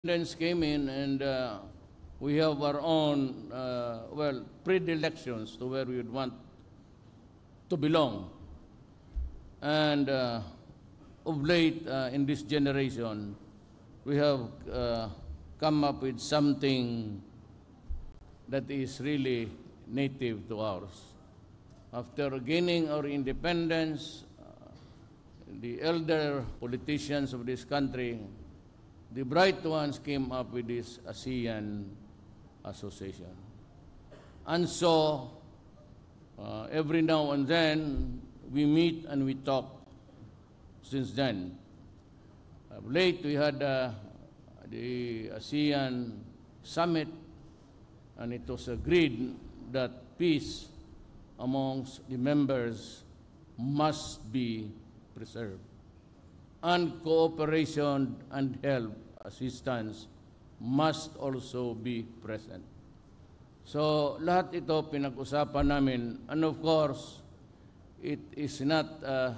independence came in, and we have our own, predilections to where we would want to belong. And of late, in this generation, we have come up with something that is really native to ours. After gaining our independence, the elder politicians of this country, the bright ones, came up with this ASEAN Association. And so, every now and then, we meet and we talk since then. Late, we had the ASEAN Summit, and it was agreed that peace amongst the members must be preserved, and cooperation and help, assistance, must also be present. So, lahat ito pinag-usapan namin, and of course, it is not a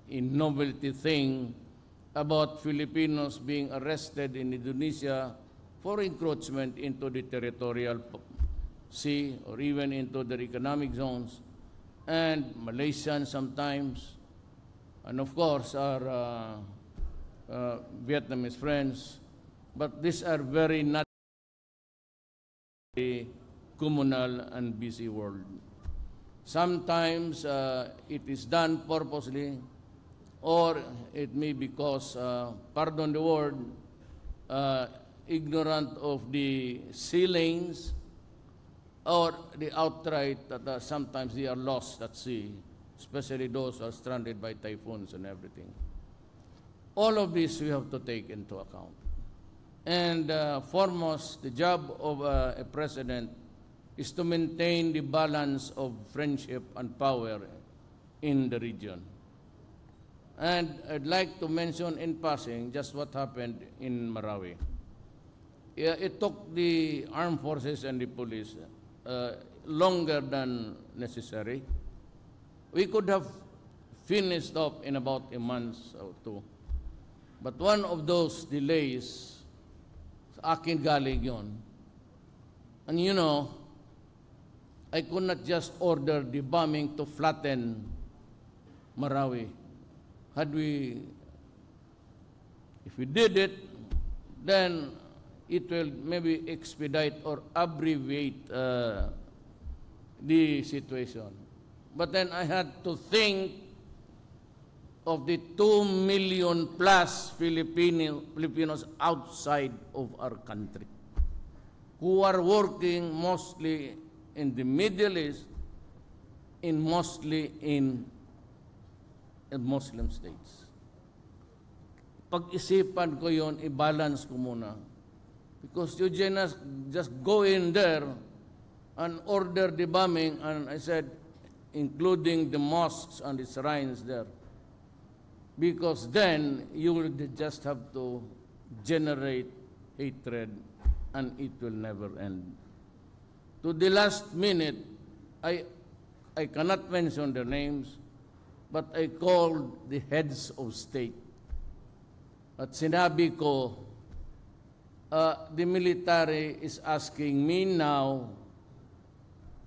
novelty thing about Filipinos being arrested in Indonesia for encroachment into the territorial sea or even into their economic zones, and Malaysians sometimes, and of course our Vietnamese friends, but these are very not a communal and busy world. Sometimes it is done purposely, or it may because, pardon the word, ignorant of the sea lanes, or the outright that sometimes they are lost at sea, especially those who are stranded by typhoons and everything. All of this we have to take into account. And foremost, the job of a president is to maintain the balance of friendship and power in the region. And I'd like to mention in passing just what happened in Marawi. It took the armed forces and the police longer than necessary. We could have finished up in about a month or two. But one of those delays, sa akin galing yun. And you know, I could not just order the bombing to flatten Marawi. If we did it, then it will maybe expedite or abbreviate the situation. But then I had to think of the 2 million plus Filipinos outside of our country who are working mostly in the Middle East, mostly in Muslim states. Pag-isipan ko yon, i-balance ko muna. Because you just go in there and order the bombing, and I said, including the mosques and the shrines there. Because then you will just have to generate hatred, and it will never end. To the last minute, I cannot mention their names, but I called the heads of state. At sinabi ko, the military is asking me now,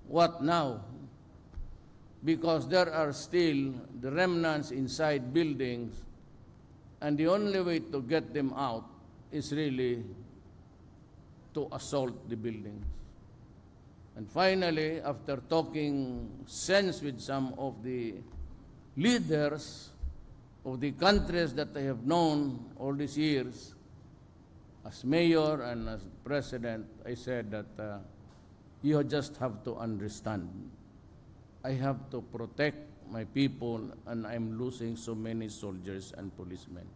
what now? Because there are still the remnants inside buildings, and the only way to get them out is really to assault the buildings. And finally, after talking sense with some of the leaders of the countries that I have known all these years, as mayor and as president, I said that you just have to understand. I have to protect my people, and I'm losing so many soldiers and policemen.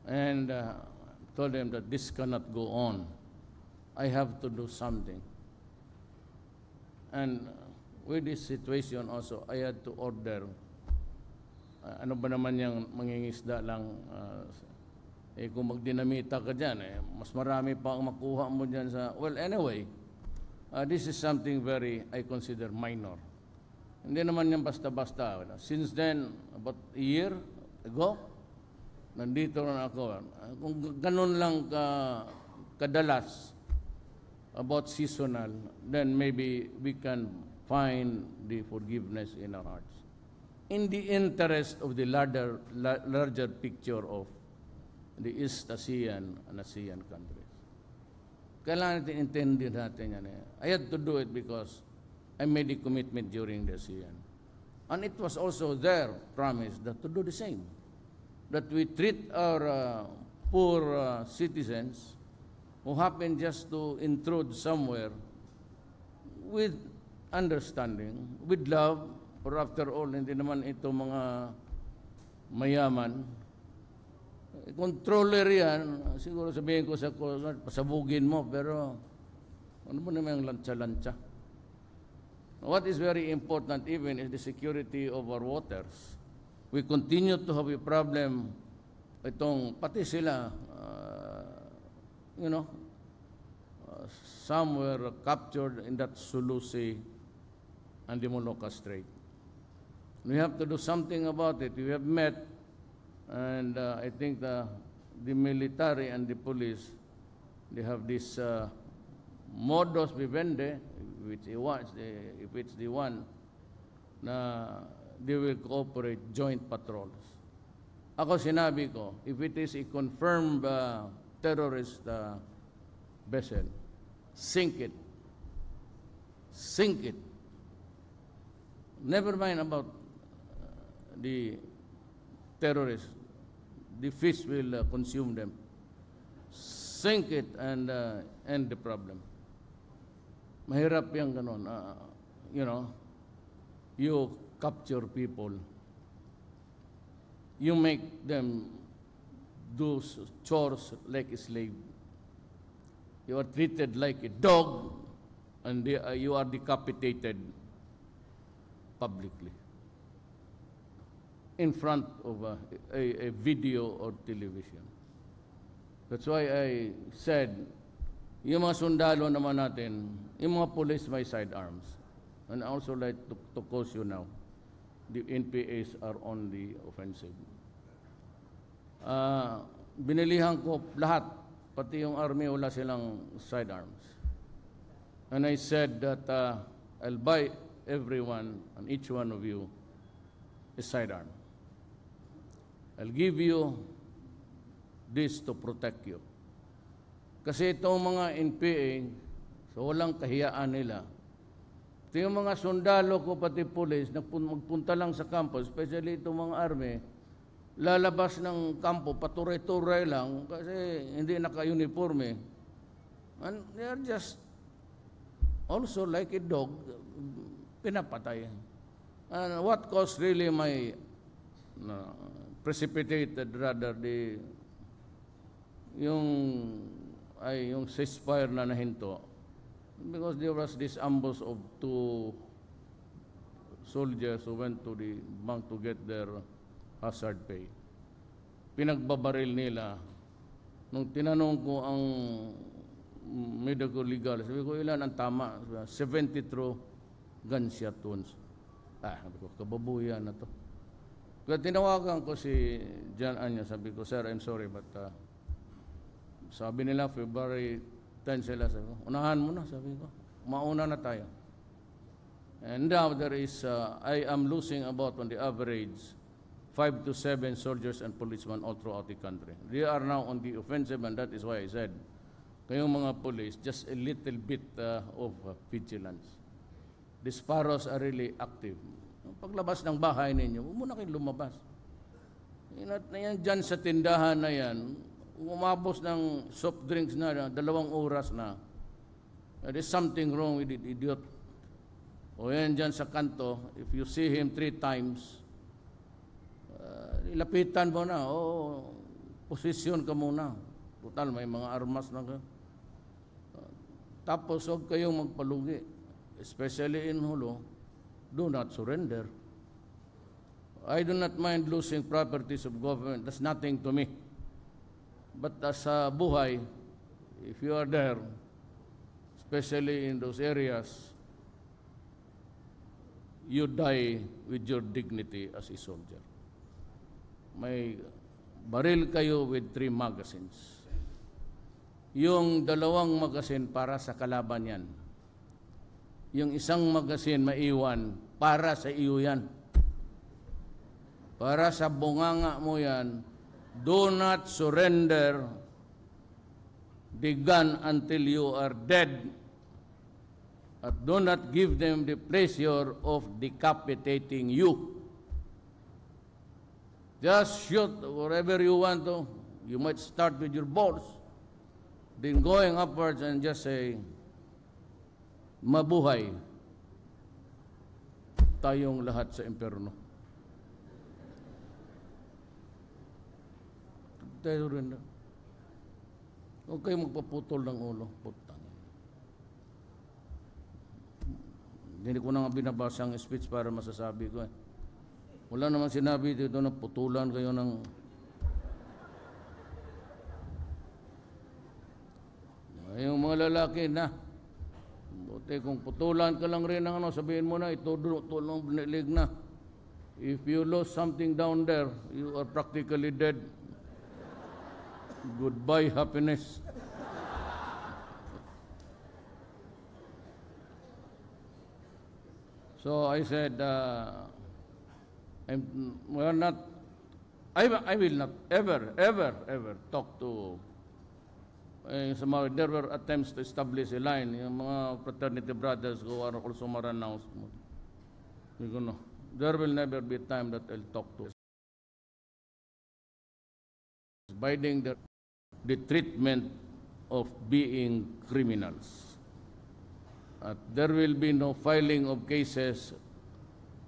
And told them that this cannot go on. I have to do something. And with this situation also, I had to order, ano ba naman yung mangingisda lang, kung magdinamita ka dyan, mas marami pa ang makuha mo dyan sa, well, anyway, this is something very, I consider minor. Hindi naman yan basta-basta. Since then, about a year ago, nandito na ako. Kung ganun lang kadalas about seasonal, then maybe we can find the forgiveness in our hearts. In the interest of the larger picture of the East ASEAN and ASEAN countries. Kailangan natin intindihan natin yan. I had to do it because I made a commitment during the ASEAN. And it was also their promise that to do the same. That we treat our poor citizens who happen just to intrude somewhere with understanding, with love, or after all, hindi naman ito mga mayaman. Controller yan, siguro sabihin ko sa pasabugin mo, pero ano mo naman yung lantsa-lantsa? What is very important even is the security of our waters. We continue to have a problem, pati sila, some were captured in that Sulu Sea and the Molucca Strait. We have to do something about it. We have met, and I think the military and the police, they have this modus vivendi, if it's the one, na they will cooperate joint patrols. Ako sinabi ko, if it is a confirmed terrorist vessel, sink it. Sink it. Never mind about the terrorists. The fish will consume them. Sink it and end the problem. Mahirap yung ganon. You capture people. You make them do chores like a slave. You are treated like a dog, and you are decapitated publicly in front of a video or television. That's why I said, yung mga sundalo naman natin, yung mga police may sidearms. And I also like to caution you now, the NPAs are on the offensive. Binilihan ko lahat, pati yung army wala silang sidearms. And I said that I'll buy everyone and each one of you a sidearm. I'll give you this to protect you. Kasi itong mga NPA, so walang kahiyaan nila. Ito yung mga sundalo ko, pati police, magpunta lang sa kampo, especially itong mga army, lalabas ng kampo, paturay-turay lang, kasi hindi naka-uniforme. And they are just also like a dog, pinapatay. And what caused really my precipitated rather yung ceasefire na nahinto, because there was this ambush of 2 soldiers who went to the bank to get their hazard pay. Pinagbabaril nila. Nung tinanong ko ang medical legal, sabi ko, ilan ang tama? 72 gunshot wounds. Sabi ko, kababuyan na to. Kaya tinawagan ko si John Anya, sabi ko, sir, I'm sorry, but sabi nila, February 10 sila, sabi ko, unahan mo na, sabi ko, mauna na tayo. And now there is, I am losing about on the average 5 to 7 soldiers and policemen all throughout the country. They are now on the offensive, and that is why I said, kayong mga police, just a little bit of vigilance. The sparrows are really active. Paglabas ng bahay ninyo, huwag muna kayong lumabas. Yan dyan sa tindahan na yan, umabos ng soft drinks na 2 oras na. There is something wrong with the idiot. O yan dyan sa kanto, if you see him 3 times, ilapitan mo na, posisyon ka muna. Total, may mga armas na ka. Tapos, huwag kayong magpalugi. Especially in Hulo, do not surrender. I do not mind losing properties of government. That's nothing to me. But as a buhay, if you are there, especially in those areas, you die with your dignity as a soldier. May baril kayo with 3 magazines. Yung 2 magazine para sa kalaban yan. Yung isang magazine maiwan, para sa iyo yan. Para sa bunganga mo yan. Do not surrender the gun until you are dead. At do not give them the pleasure of decapitating you. Just shoot wherever you want to. You might start with your balls. Then going upwards and just say, mabuhay tayong lahat sa impyerno. Tayo rin na. Huwag kayo magpaputol ng ulo. Putang. Hindi ko na nga binabasa ang speech para masasabi ko. Wala namang sinabi dito na putulan kayo ng... Yung mga lalaki na, buti kung putulan ka lang rin ng ano, sabihin mo na, tulong binilig na. If you lose something down there, you are practically dead. Goodbye, happiness. So I said, I will not ever talk to there were attempts to establish a line. Yung mga fraternity brothers who are also announced. There will never be a time that I'll talk to. Abiding the treatment of being criminals. There will be no filing of cases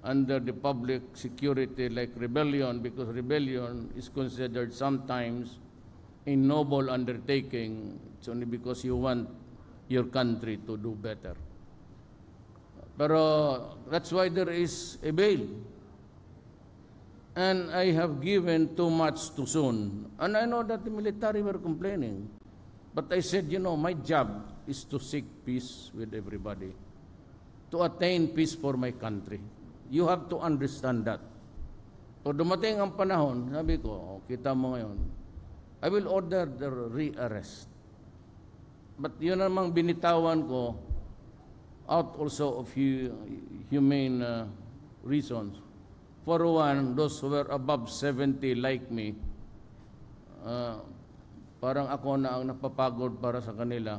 under the public security like rebellion, because rebellion is considered sometimes a noble undertaking. It's only because you want your country to do better. Pero that's why there is a bail. And I have given too much too soon. And I know that the military were complaining. But I said, my job is to seek peace with everybody, to attain peace for my country. You have to understand that. Pag dumating ang panahon, sabi ko, kita mo ngayon, I will order the re-arrest. But yun namang binitawan ko out also of humane reasons. For one, those who were above 70 like me, parang ako na ang napapagod para sa kanila.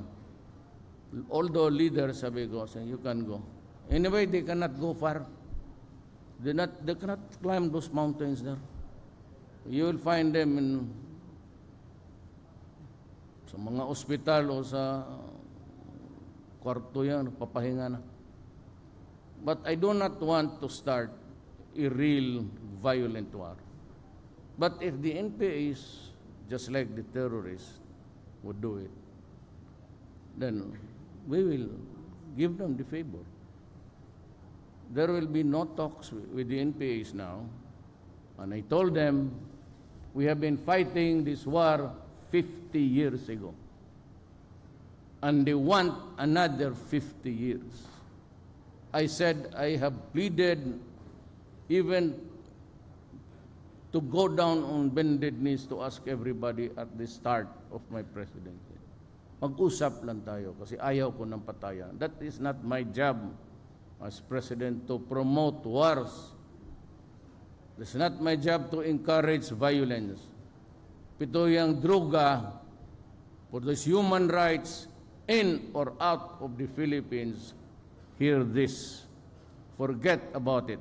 Although leaders, sabi ko, you can go. Anyway, they cannot go far. They cannot climb those mountains there. You will find them sa mga ospital o sa kwarto yan, papahinga na. But I do not want to start a real violent war. But if the NPAs, just like the terrorists, would do it, then we will give them the favor. There will be no talks with the NPAs now. And I told them, we have been fighting this war 50 years ago. And they want another 50 years. I said, I have pleaded even to go down on bended knees to ask everybody at the start of my presidency. Mag-usap lang tayo kasi ayaw ko ng patayan. That is not my job as president to promote wars. It's not my job to encourage violence. Pito yung droga for those human rights in or out of the Philippines, hear this. Forget about it.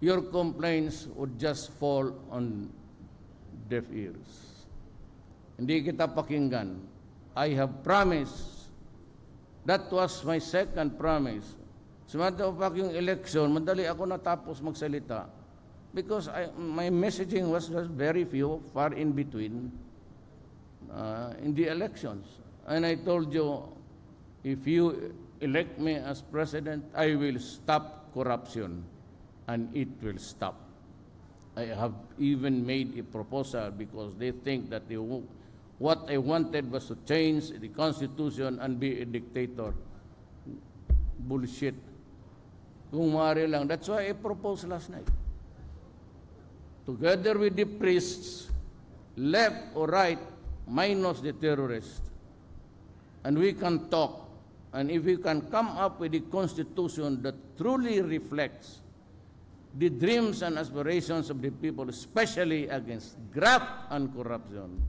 Your complaints would just fall on deaf ears. Hindi kita pakinggan. I have promised. That was my second promise. Sa matter of fact, yung election, madali ako natapos magsalita. Because my messaging was very few, far in between, in the elections. And I told you, if you elect me as president, I will stop corruption, and it will stop. I have even made a proposal because they think that what I wanted was to change the Constitution and be a dictator. Bullshit. Kung maaari lang. That's why I proposed last night. Together with the priests, left or right, minus the terrorists. And we can talk. And if we can come up with a constitution that truly reflects the dreams and aspirations of the people, especially against graft and corruption,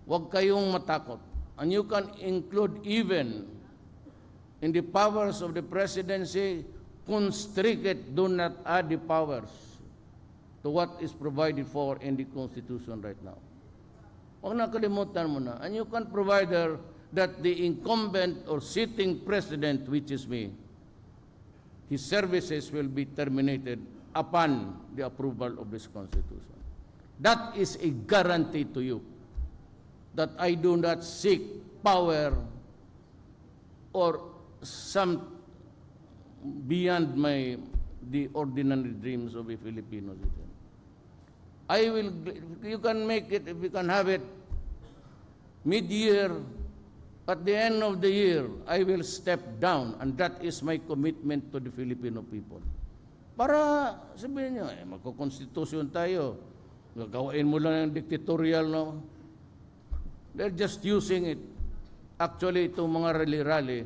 huwag kayong matakot. And you can include even in the powers of the presidency, constrict it, do not add the powers to what is provided for in the Constitution right now. Huwag nakalimutan mo na. And you can provide her that the incumbent or sitting president, which is me, his services will be terminated upon the approval of this Constitution. That is a guarantee to you that I do not seek power or some beyond the ordinary dreams of a Filipino citizen. You can make it, if you can have it mid-year. At the end of the year, I will step down, and that is my commitment to the Filipino people. Para sabihin nyo, magkukonstitusyon tayo, gagawain mo lang ng dictatorial, no? They're just using it. Actually, itong mga rally-rally,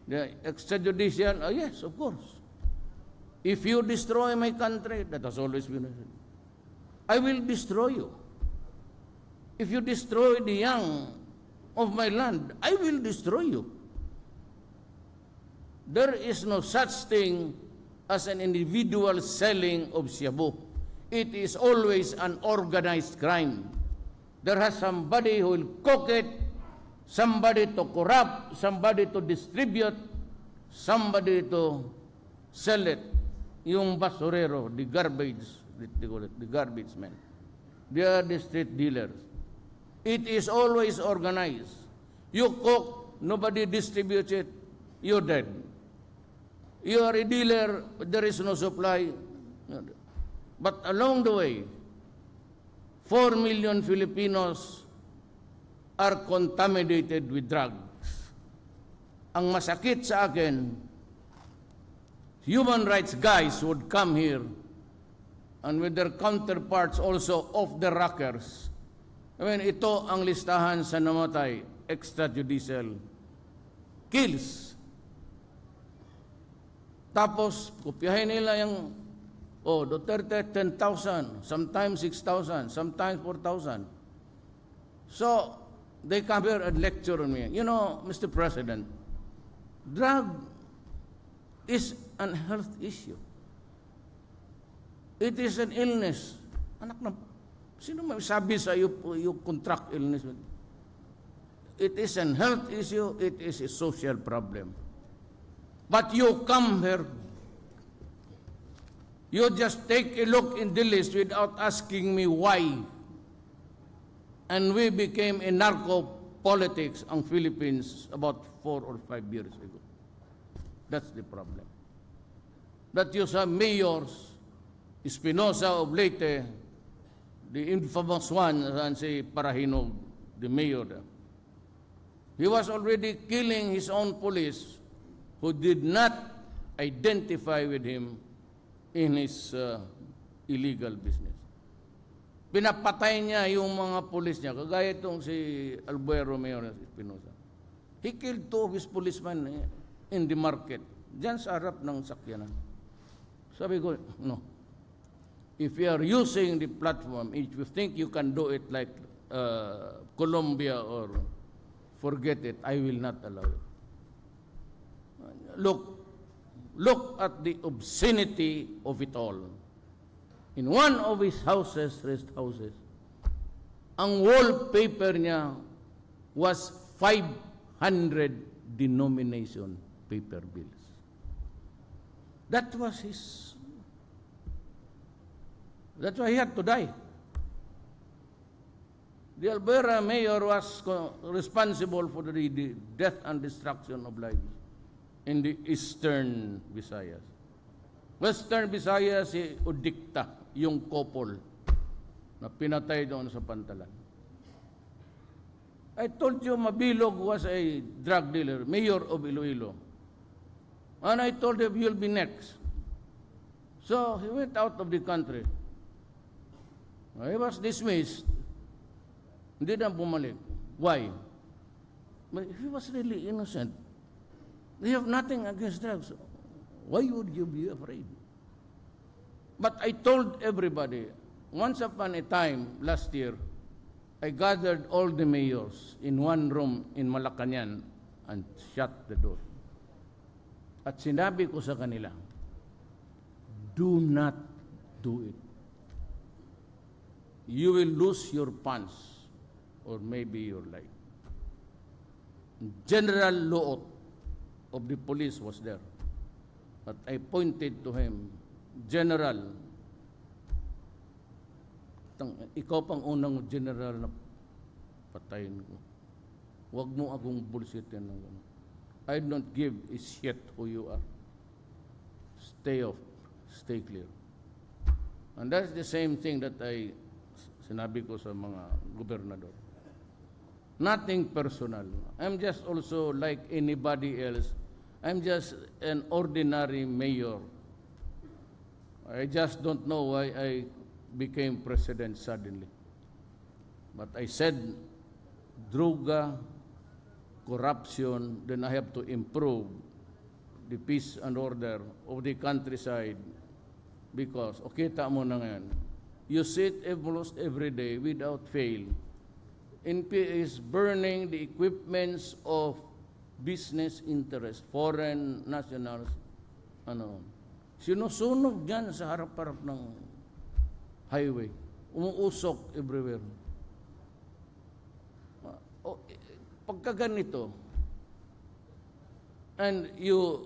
the extrajudicial, yes, of course. If you destroy my country, that has always been said, I will destroy you. If you destroy the young of my land, I will destroy you. There is no such thing as an individual selling of shabu. It is always an organized crime. There has somebody who will cook it, somebody to corrupt, somebody to distribute, somebody to sell it. Yung basurero, the garbage, they call it, the garbage men. They are the street dealers. It is always organized. You cook, nobody distributes it, you're dead. You are a dealer, there is no supply. But along the way, 4 million Filipinos are contaminated with drugs. Ang masakit sa akin, human rights guys would come here and with their counterparts also off the rockers. I mean, ito ang listahan sa namatay, extrajudicial kills. Tapos, kopyahin nila yung, Duterte, 10,000, sometimes 6,000, sometimes 4,000. So, they come here and lecture on me. You know, Mr. President, drug is an health issue. It is an illness. Anak na, sino may sabi sa iyo, you contract illness? It is an health issue, it is a social problem. But you come here, you just take a look in the list without asking me why. And we became a narco-politics ang Philippines about 4 or 5 years ago. That's the problem. That you have mayors, Espinosa of Leyte, the infamous one, and si Parahinog, the mayor there. He was already killing his own police who did not identify with him in his illegal business. Pinapatay niya yung mga pulis niya, kagaya itong si Albuero Mayor Espinosa. He killed 2 of his policemen in the market, dyan sa harap ng sakyanan. Sabi ko, no. If you are using the platform, if you think you can do it like Colombia or forget it, I will not allow it. Look at the obscenity of it all. In one of his houses, rest houses, ang wallpaper niya was 500 denomination paper bills. That's why he had to die. The Albuera mayor was responsible for the death and destruction of lives in the Eastern Visayas. Western Visayas, si Udikta, yung couple na pinatay doon sa Pantalan. I told you Mabilog was a drug dealer, mayor of Iloilo. And I told him, you'll be next. So he went out of the country. He was dismissed. Hindi na bumalik. Why? But if he was really innocent, they have nothing against drugs. Why would you be afraid? But I told everybody, once upon a time, last year, I gathered all the mayors in one room in Malacañang and shut the door. At sinabi ko sa kanila, do not do it. You will lose your funds or maybe your life. General Loot of the police was there. But I pointed to him, General, ikaw pang unang general na patayin ko. Huwag mo akong bullshitin ng gano'n. I don't give a shit who you are. Stay off. Stay clear. And that's the same thing that sinabi ko sa mga gobernador. Nothing personal. I'm just also like anybody else. I'm just an ordinary mayor. I just don't know why I became president suddenly. But I said, droga, corruption, then I have to improve the peace and order of the countryside because, kita mo na ngayon, you see it almost every day without fail. NPA is burning the equipments of business interests, foreign nationals, sinusunog dyan sa harap-harap ng highway. Umuusok everywhere. Pagka ganito, and you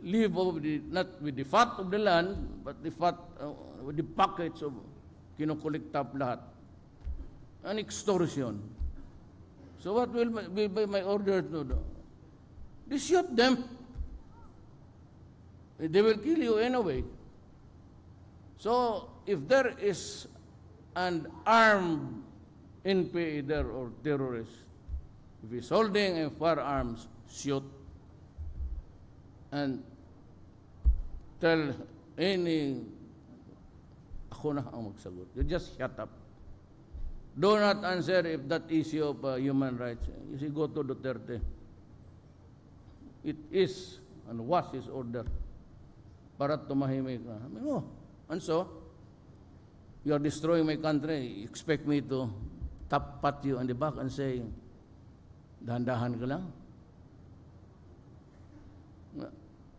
live not with the fat of the land, but the fat, with the pockets of kinukulikta lahat. An extortion. So what will be my order to do? They shoot them. They will kill you anyway. So if there is an armed NPA there or terrorist, if he's holding a firearms, shoot and tell ako na ang magsagot. You just shut up. Do not answer if that issue of human rights. You see, go to Duterte. It is and was his order para tumahimik ka. And so, you are destroying my country. You expect me to pat you on the back and say, dahan-dahan ka lang?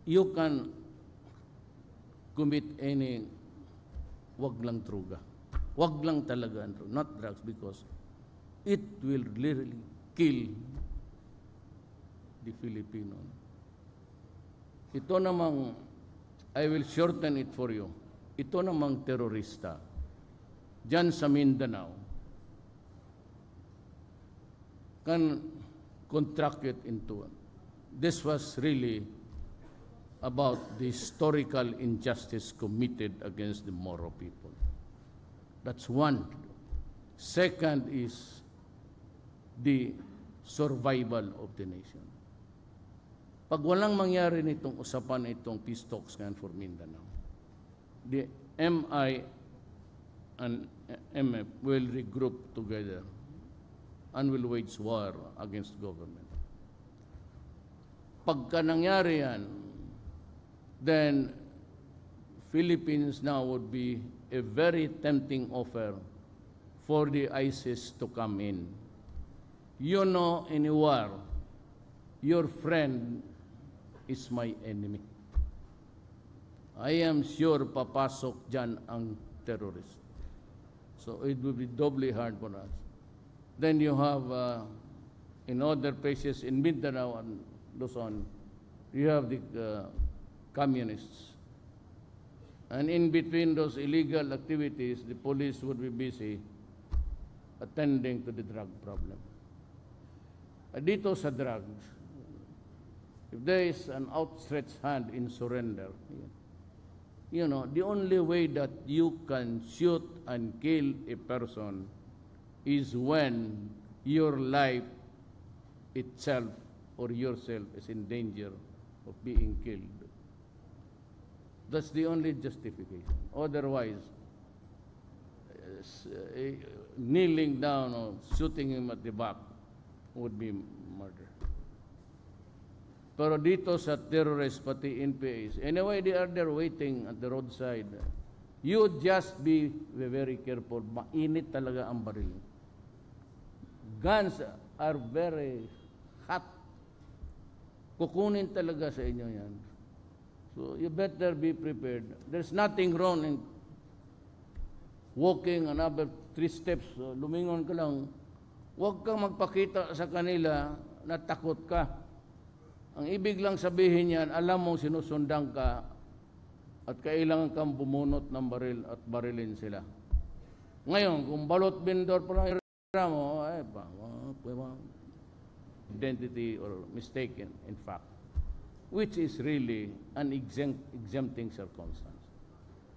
You can commit any wag lang druga. Wag lang talaga, not drugs, because it will literally kill the Filipino. Ito namang, I will shorten it for you. Ito namang terorista, dyan sa Mindanao, can contract it into it. This was really about the historical injustice committed against the Moro people. That's one. Second is the survival of the nation. Pag walang mangyari nitong usapan itong peace talks ngayon for Mindanao, the MI and MF will regroup together and will wage war against government. Pagka nangyari yan, then Philippines now would be a very tempting offer for the ISIS to come in. You know, in a war, your friend is my enemy. I am sure papasok dyan ang terrorist. So it will be doubly hard for us. Then you have, in other places in Mindanao and Luzon, you have the communists. And in between those illegal activities, the police would be busy attending to the drug problem. Dito sa drugs, if there is an outstretched hand in surrender, you know, the only way that you can shoot and kill a person is when your life itself or yourself is in danger of being killed. That's the only justification. Otherwise, kneeling down or shooting him at the back would be murder. Pero dito sa terrorists, pati NPAs, anyway, they are there waiting at the roadside. You just be very careful. Mainit talaga ang baril. Guns are very hot. Kukunin talaga sa inyo yan. So you better be prepared. There's nothing wrong in walking another 3 steps. Lumingon ka lang. Huwag kang magpakita sa kanila na takot ka. Ang ibig lang sabihin yan, alam mong sinusundan ka at kailangan kang bumunot ng baril at barilin sila. Ngayon, kung balot bindor pa lang mo, ay pa, identity or mistaken, in fact, which is really an exempting circumstance.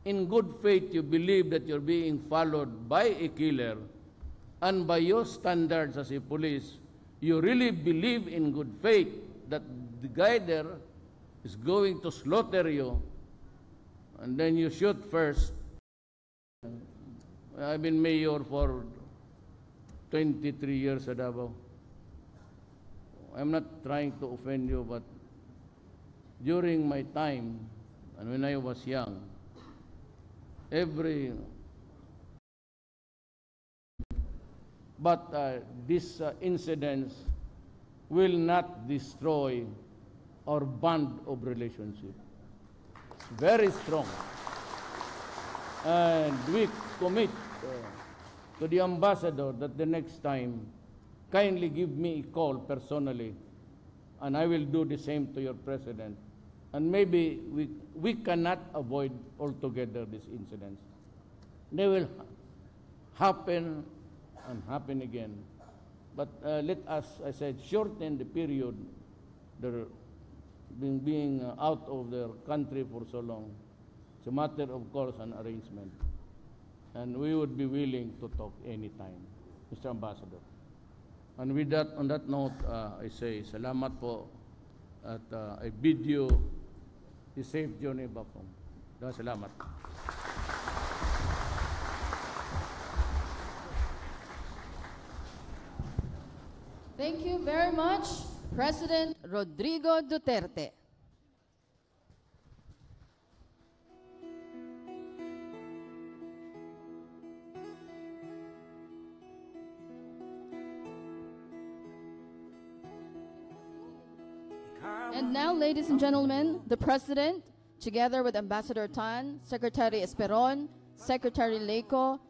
In good faith, you believe that you're being followed by a killer, and by your standards as a police, you really believe in good faith that the guy there is going to slaughter you, and then you shoot first. I've been mayor for 23 years at Davao. I'm not trying to offend you, but during my time, and when I was young, these incidents will not destroy our bond of relationship. It's very strong. And we commit to the ambassador that the next time, kindly give me a call personally, and I will do the same to your president. And maybe we cannot avoid altogether these incidents. They will happen and happen again. But let us, I said, shorten the period they're being out of their country for so long. It's a matter of course and arrangement. And we would be willing to talk anytime, Mr. Ambassador. And with that, on that note, I say salamat po at I bid you a safe journey back home. Salamat. Thank you very much, President Rodrigo Duterte. And now, ladies and gentlemen, the President, together with Ambassador Tan, Secretary Esperon, Secretary Leco,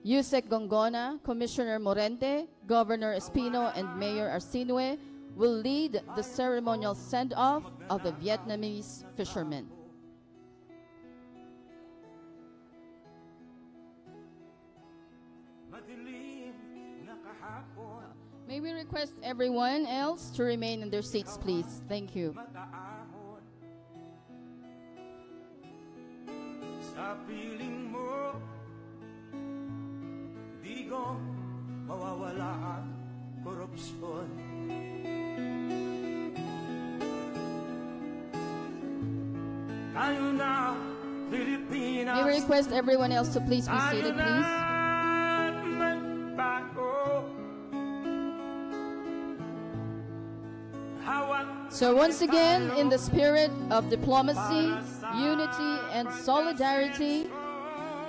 Yusek Gongona, Commissioner Morente, Governor Espino, and Mayor Arsinue, will lead the ceremonial send-off of the Vietnamese fishermen. May we request everyone else to remain in their seats, please. Thank you. Sa piling mo, di ko mawawala ang korupsyon. Tayo na, Pilipinas. May we request everyone else to please be seated, please. So once again, in the spirit of diplomacy, unity, and solidarity,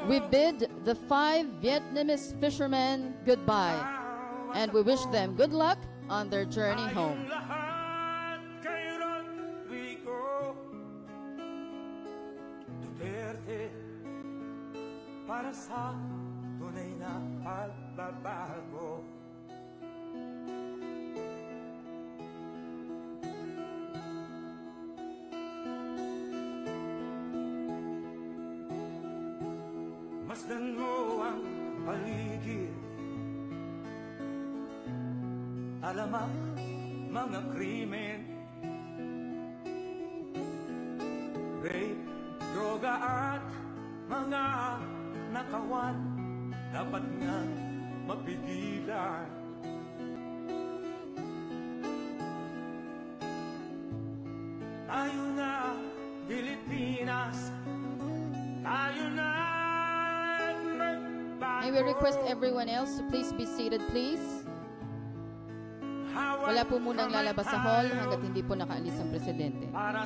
we bid the 5 Vietnamese fishermen goodbye, and we wish them good luck on their journey home. Para sa tunay na pagbabago. Masdan mo ang paligid, alamak mga krimen, rape, droga at mga nakawan, dapat nga mapigilan. Tayo na, Pilipinas, tayo na. May we request everyone else to please be seated, please. Wala po munang lalabas sa hall hanggat hindi po nakaalis ang presidente. Para